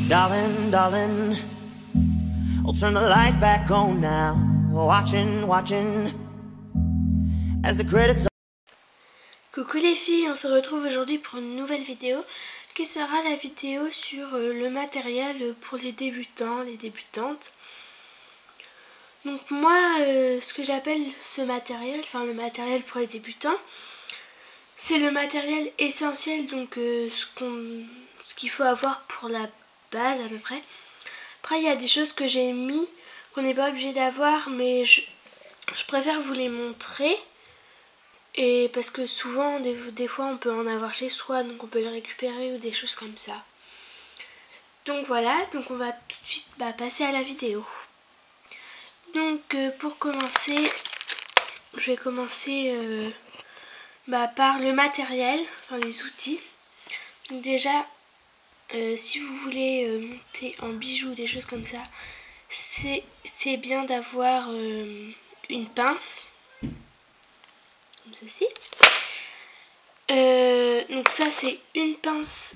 Darling, darling, I'll turn the lights back on now. Watching as the credits. Coucou les filles, on se retrouve aujourd'hui pour une nouvelle vidéo qui sera la vidéo sur le matériel pour les débutants, les débutantes. Donc moi, ce que j'appelle ce matériel, enfin le matériel pour les débutants, c'est le matériel essentiel, donc ce qu'il faut avoir pour la base à peu près. Après il y a des choses que j'ai mis qu'on n'est pas obligé d'avoir, mais je préfère vous les montrer. Et parce que souvent, des fois, on peut en avoir chez soi, donc on peut le récupérer ou des choses comme ça. Donc voilà, donc on va tout de suite passer à la vidéo. Donc pour commencer, je vais commencer par le matériel, enfin les outils. Donc déjà, si vous voulez monter en bijoux, des choses comme ça, c'est bien d'avoir une pince. Comme ceci. Donc ça c'est une pince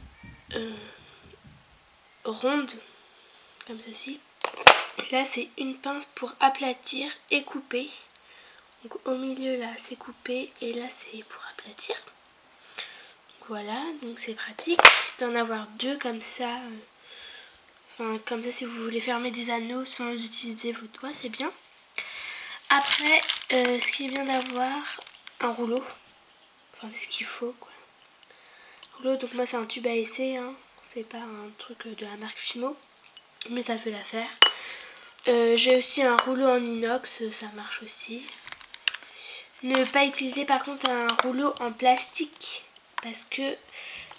ronde comme ceci. Et là c'est une pince pour aplatir et couper. Donc au milieu là c'est couper et là c'est pour aplatir. Donc, voilà, donc c'est pratique d'en avoir deux comme ça. Enfin comme ça si vous voulez fermer des anneaux sans utiliser vos doigts, c'est bien. Après ce qui est bien d'avoir un rouleau. Enfin c'est ce qu'il faut quoi. Rouleau, donc moi c'est un tube à essai, hein. C'est pas un truc de la marque Fimo, mais ça fait l'affaire. J'ai aussi un rouleau en inox, ça marche aussi. Ne pas utiliser par contre un rouleau en plastique, parce que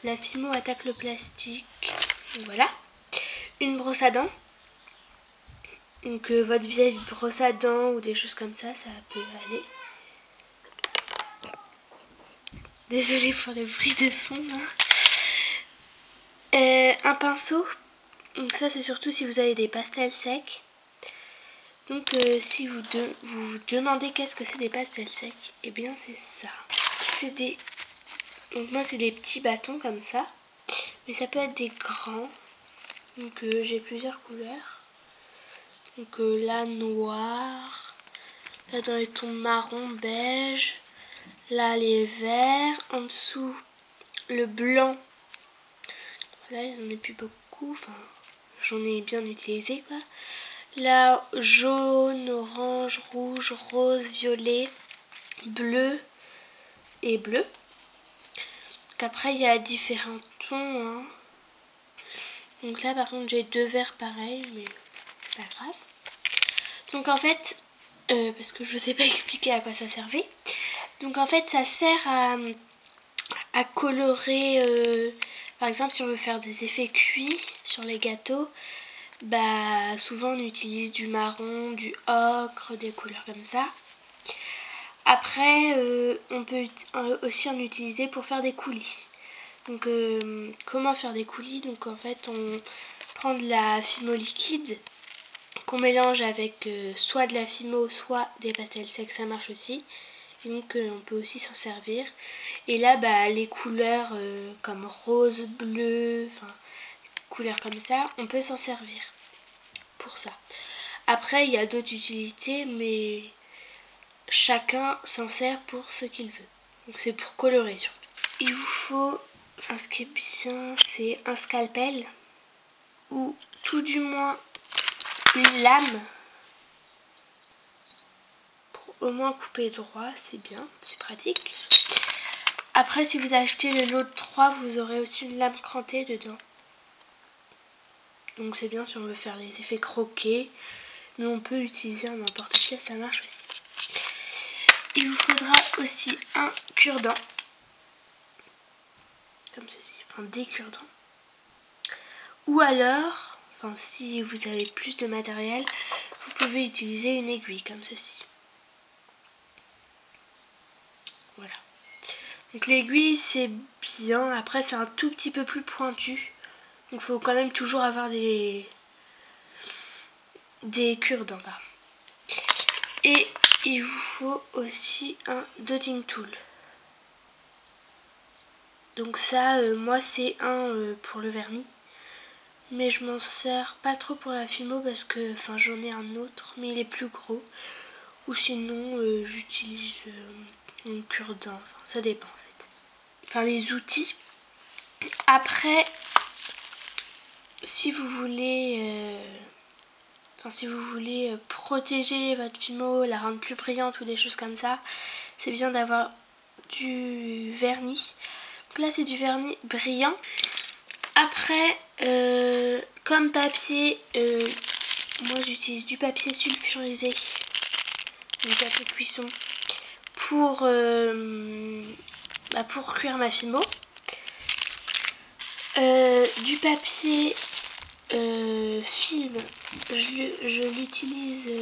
la Fimo attaque le plastique. Donc, voilà. Une brosse à dents. Donc votre vieille brosse à dents ou des choses comme ça, ça peut aller. Désolée pour le bruit de fond. Hein. Un pinceau. Donc ça c'est surtout si vous avez des pastels secs. Donc si vous vous demandez qu'est-ce que c'est des pastels secs, et bien c'est ça. Donc moi c'est des petits bâtons comme ça. Mais ça peut être des grands. Donc j'ai plusieurs couleurs. Donc là noir. Là dans les tons marron, beige. Là les verts. En dessous le blanc. Là il n'y en a plus beaucoup. Enfin j'en ai bien utilisé quoi. Là, jaune, orange, rouge, rose, violet, bleu et bleu. Après, il y a différents tons. Hein. Donc là, par contre, j'ai deux verts pareils, mais c'est pas grave. Donc en fait, parce que je ne sais pas expliquer à quoi ça servait. Donc en fait, ça sert à colorer. Par exemple, si on veut faire des effets cuits sur les gâteaux. Souvent on utilise du marron, du ocre, des couleurs comme ça. Après on peut aussi en utiliser pour faire des coulis. Donc comment faire des coulis? Donc en fait on prend de la Fimo liquide qu'on mélange avec soit de la Fimo, soit des pastels secs, ça marche aussi. Et donc on peut aussi s'en servir. Et là les couleurs comme rose, bleu, enfin couleurs comme ça, on peut s'en servir pour ça. Après il y a d'autres utilités, mais chacun s'en sert pour ce qu'il veut. Donc c'est pour colorer surtout. Il vous faut, enfin ce qui est bien, c'est un scalpel ou tout du moins une lame pour au moins couper droit, c'est bien, c'est pratique. Après si vous achetez le lot de 3, vous aurez aussi une lame crantée dedans. Donc c'est bien si on veut faire les effets croqués, mais on peut utiliser un n'importe quel, ça marche aussi. Il vous faudra aussi un cure-dent, comme ceci, enfin des cure-dents. Ou alors, enfin si vous avez plus de matériel, vous pouvez utiliser une aiguille comme ceci. Voilà. Donc l'aiguille c'est bien, après c'est un tout petit peu plus pointu. Donc il faut quand même toujours avoir des cure-dents. Et il vous faut aussi un dotting tool. Donc ça, moi c'est un pour le vernis. mais je m'en sers pas trop pour la Fimo parce que j'en ai un autre, mais il est plus gros. Ou sinon j'utilise mon cure-dent, ça dépend en fait. Les outils. Après, si vous voulez protéger votre Fimo, la rendre plus brillante ou des choses comme ça, c'est bien d'avoir du vernis. Donc là c'est du vernis brillant. Après, comme papier, moi j'utilise du papier sulfurisé, du papier cuisson pour cuire ma Fimo. Du papier film, je l'utilise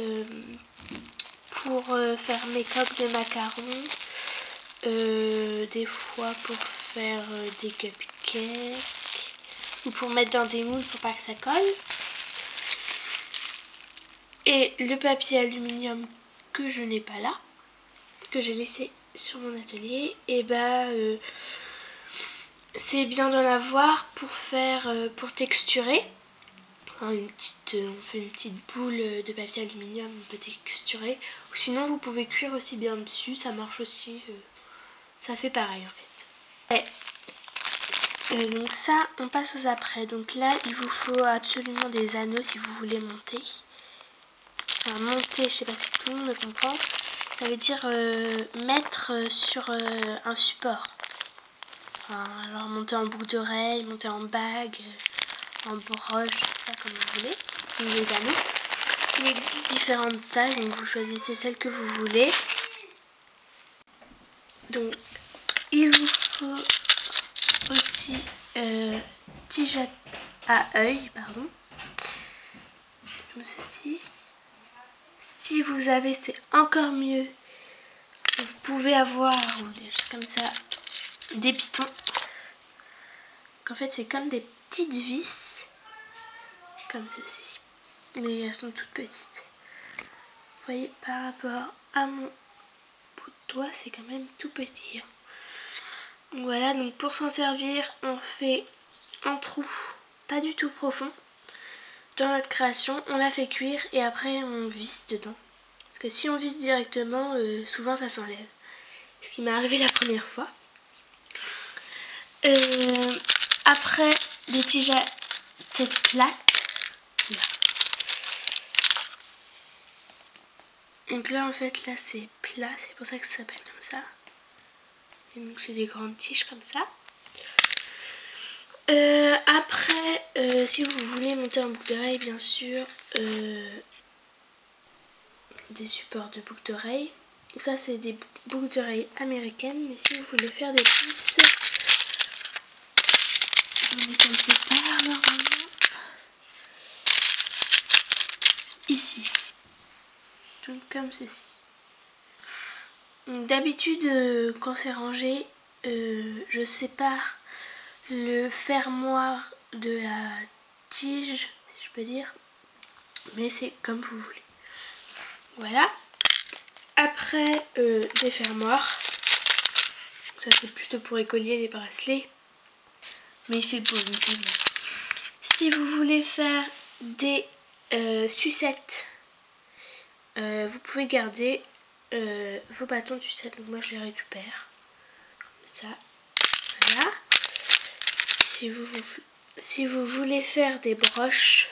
pour faire mes coques de macarons, des fois pour faire des cupcakes ou pour mettre dans des moules pour pas que ça colle. Et le papier aluminium que je n'ai pas là, que j'ai laissé sur mon atelier, et c'est bien d'en avoir pour texturer. On fait une petite boule de papier aluminium, on peut texturer. Ou sinon vous pouvez cuire aussi bien dessus, ça marche aussi, ça fait pareil en fait. Donc ça, on passe aux après. Donc là, il vous faut absolument des anneaux si vous voulez monter. Monter, je sais pas si tout le monde me comprend. Ça veut dire mettre sur un support. Alors monter en boucle d'oreille, monter en bague, en broche, je sais pas comme vous voulez. Donc les anneaux. Il existe différentes tailles, donc vous choisissez celle que vous voulez. Donc il vous faut aussi tige à œil, pardon, comme ceci. Si vous avez, c'est encore mieux, vous pouvez avoir des choses comme ça, des pitons. En fait c'est comme des petites vis, comme ceci, mais elles sont toutes petites. Vous voyez, par rapport à mon bout de doigt, c'est quand même tout petit. Voilà, donc pour s'en servir, on fait un trou pas du tout profond dans notre création, on la fait cuire et après on visse dedans. Parce que si on visse directement, souvent ça s'enlève. Ce qui m'est arrivé la première fois. Après, des tiges à tête plate. Là. Donc là en fait, là c'est plat, c'est pour ça que ça s'appelle comme ça. Et donc c'est des grandes tiges comme ça. Après, si vous voulez monter en boucle d'oreille, bien sûr, des supports de boucle d'oreille. Ça c'est des boucles d'oreilles américaines, mais si vous voulez faire des puces, j'en ai quelque part normalement. Ici. Donc comme ceci. D'habitude, quand c'est rangé, je sépare le fermoir de la tige, si je peux dire, mais c'est comme vous voulez. Voilà. Après, des fermoirs, ça c'est plutôt pour écoliers, les bracelets, mais il fait beau, donc c'est bien. Si vous voulez faire des sucettes, vous pouvez garder vos bâtons de sucette, donc moi je les récupère comme ça. Voilà. Si vous voulez faire des broches,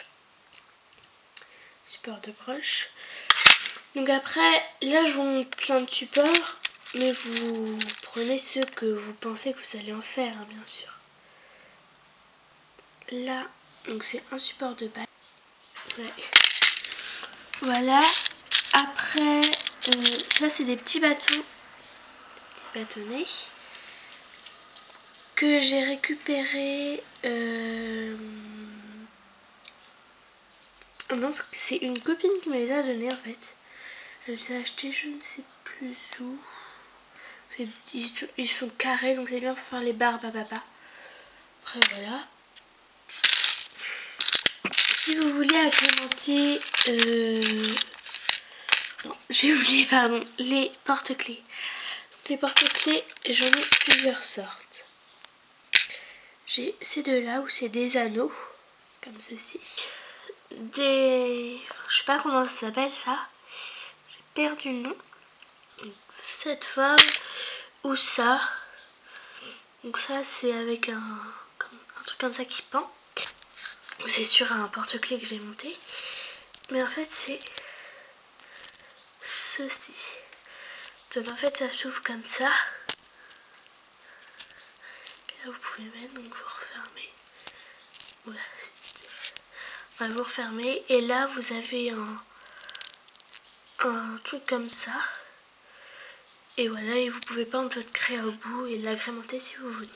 support de broche. Donc après, là je vous montre plein de supports, mais vous prenez ceux que vous pensez que vous allez en faire, hein, bien sûr. Là, donc c'est un support de base. Ouais. Voilà. Après, ça c'est des petits bâtons, petits bâtonnets que j'ai récupéré. Non, c'est une copine qui me les a donnés en fait. Elle les a achetés, je ne sais plus où. Ils sont carrés, donc c'est bien pour faire les barbes à papa. Après voilà. Si vous voulez agrémenter, non, j'ai oublié, pardon, les porte-clés. Les porte-clés, j'en ai plusieurs sortes. J'ai ces deux-là où c'est des anneaux. comme ceci. Je sais pas comment ça s'appelle ça. J'ai perdu le nom. Cette forme ou ça. Donc ça c'est avec un truc comme ça qui pend. C'est sur un porte-clés que j'ai monté. Mais en fait c'est ceci. Donc en fait ça s'ouvre comme ça. Et là vous pouvez mettre, donc vous refermez. Voilà. Enfin, vous refermez et là vous avez un truc comme ça. Et voilà, et vous pouvez pendre votre craie au bout et l'agrémenter si vous voulez.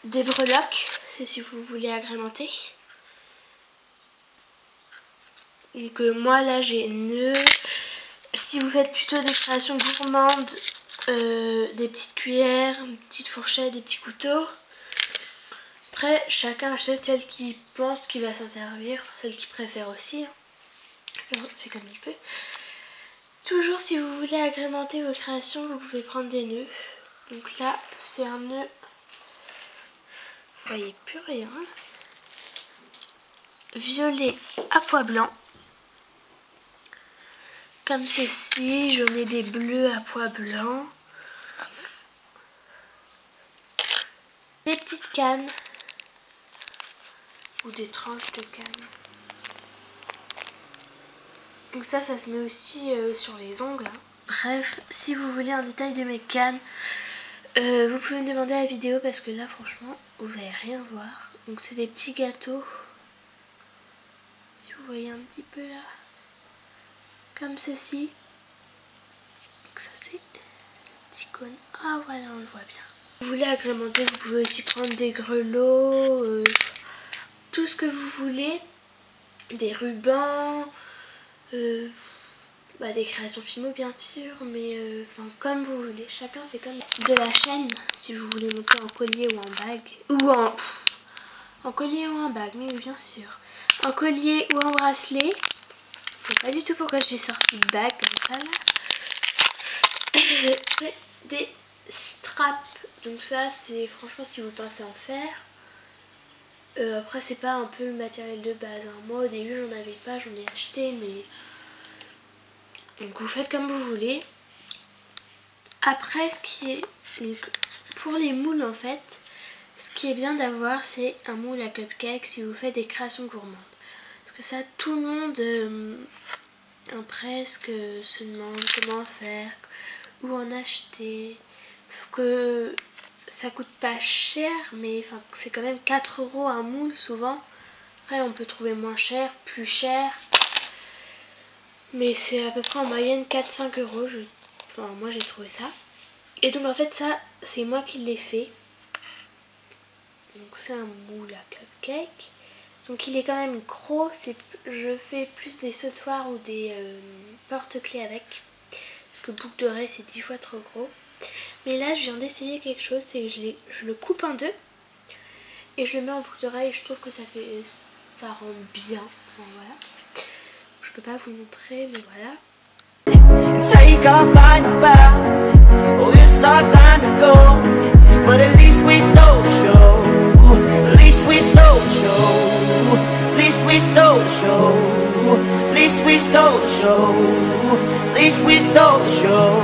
Des breloques, c'est si vous voulez agrémenter. Et que moi là j'ai nœud. Si vous faites plutôt des créations gourmandes, des petites cuillères, une petite fourchette, des petits couteaux. Après chacun achète celle qu'il pense qu'il va s'en servir, celle qu'il préfère aussi. C'est comme il peut. Toujours si vous voulez agrémenter vos créations, vous pouvez prendre des nœuds. Donc là c'est un nœud. Vous voyez plus rien. Violet à pois blanc. Comme ceci, j'en ai des bleus à pois blanc. Des petites cannes. Ou des tranches de cannes. Donc ça se met aussi sur les ongles. Hein. Bref, si vous voulez un détail de mes cannes, vous pouvez me demander la vidéo parce que là franchement, vous n'allez rien voir. Donc c'est des petits gâteaux. Si vous voyez un petit peu là. Comme ceci. Donc ça c'est petit cône. Ah voilà, on le voit bien. Si vous voulez agrémenter, vous pouvez aussi prendre des grelots, tout ce que vous voulez. Des rubans, des créations Fimo bien sûr, mais comme vous voulez. Chacun fait comme de la chaîne, si vous voulez monter en collier ou en bague. Ou en collier ou en bague, mais bien sûr. En collier ou en bracelet. Je sais pas du tout pourquoi j'ai sorti de bague comme ça là. Des straps. Donc ça c'est franchement si vous pensez en faire. Après c'est pas un peu le matériel de base. Hein. Moi au début j'en avais pas, j'en ai acheté mais... Donc vous faites comme vous voulez. Après ce qui est... Donc, pour les moules en fait, ce qui est bien d'avoir c'est un moule à cupcake si vous faites des créations gourmandes. Parce que ça tout le monde presque se demande comment faire ou en acheter. Sauf que ça coûte pas cher mais c'est quand même 4 € un moule souvent. Après on peut trouver moins cher, plus cher. Mais c'est à peu près en moyenne 4-5 €. Moi j'ai trouvé ça. Et donc en fait ça c'est moi qui l'ai fait. Donc c'est un moule à cupcake. Donc il est quand même gros. Je fais plus des sautoirs ou des porte-clés avec. Parce que boucle d'oreille c'est 10 fois trop gros. Mais là je viens d'essayer quelque chose. C'est que je le coupe en deux. Et je le mets en boucle d'oreille. Et je trouve que ça rend bien. Voilà. Je peux pas vous montrer mais voilà. Take our final bow. Oh, it's our time to go. But at least we stole the show. At least we stole the show. At least we stole the show. At least we stole the show. At least we stole the show.